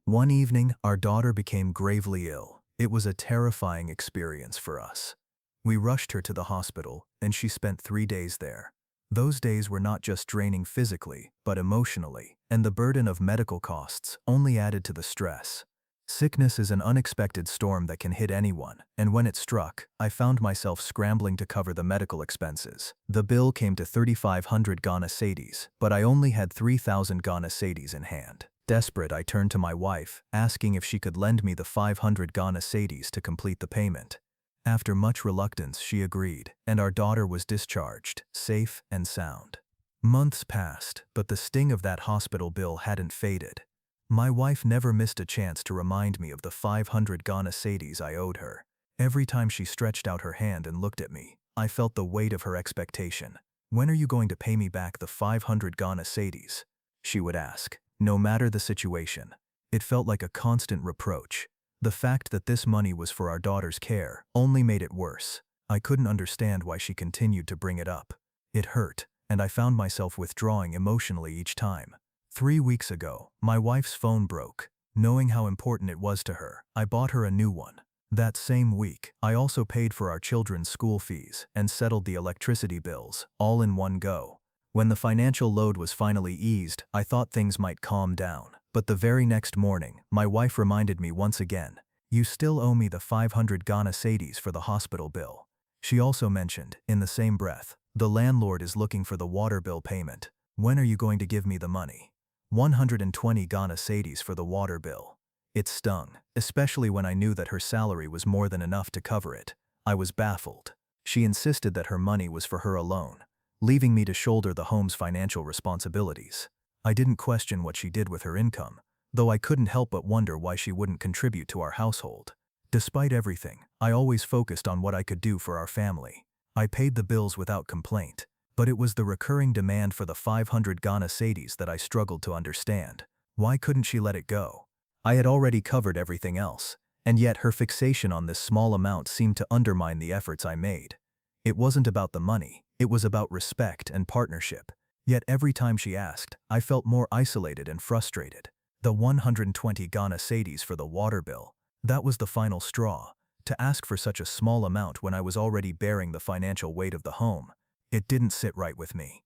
One evening, our daughter became gravely ill. It was a terrifying experience for us. We rushed her to the hospital, and she spent 3 days there. Those days were not just draining physically, but emotionally, and the burden of medical costs only added to the stress. Sickness is an unexpected storm that can hit anyone, and when it struck, I found myself scrambling to cover the medical expenses. The bill came to 3,500 Ghana Cedis, but I only had 3,000 Ghana Cedis in hand. Desperate, I turned to my wife, asking if she could lend me the 500 Ghana Cedis to complete the payment. After much reluctance, she agreed, and our daughter was discharged, safe and sound. Months passed, but the sting of that hospital bill hadn't faded. My wife never missed a chance to remind me of the 500 Ghana Cedis I owed her. Every time she stretched out her hand and looked at me, I felt the weight of her expectation. "When are you going to pay me back the 500 Ghana Cedis?" she would ask, no matter the situation. It felt like a constant reproach. The fact that this money was for our daughter's care only made it worse. I couldn't understand why she continued to bring it up. It hurt, and I found myself withdrawing emotionally each time. 3 weeks ago, my wife's phone broke. Knowing how important it was to her, I bought her a new one. That same week, I also paid for our children's school fees and settled the electricity bills, all in one go. When the financial load was finally eased, I thought things might calm down. But the very next morning, my wife reminded me once again, "You still owe me the 500 Ghana Cedis for the hospital bill." She also mentioned, in the same breath, "The landlord is looking for the water bill payment. When are you going to give me the money?" 120 Ghana Cedis for the water bill. It stung, especially when I knew that her salary was more than enough to cover it. I was baffled. She insisted that her money was for her alone, leaving me to shoulder the home's financial responsibilities. I didn't question what she did with her income, though I couldn't help but wonder why she wouldn't contribute to our household. Despite everything, I always focused on what I could do for our family. I paid the bills without complaint, but it was the recurring demand for the 500 Ghana Cedis that I struggled to understand. Why couldn't she let it go? I had already covered everything else, and yet her fixation on this small amount seemed to undermine the efforts I made. It wasn't about the money, it was about respect and partnership. Yet every time she asked, I felt more isolated and frustrated. The 120 Ghana Cedis for the water bill, that was the final straw. To ask for such a small amount when I was already bearing the financial weight of the home, it didn't sit right with me.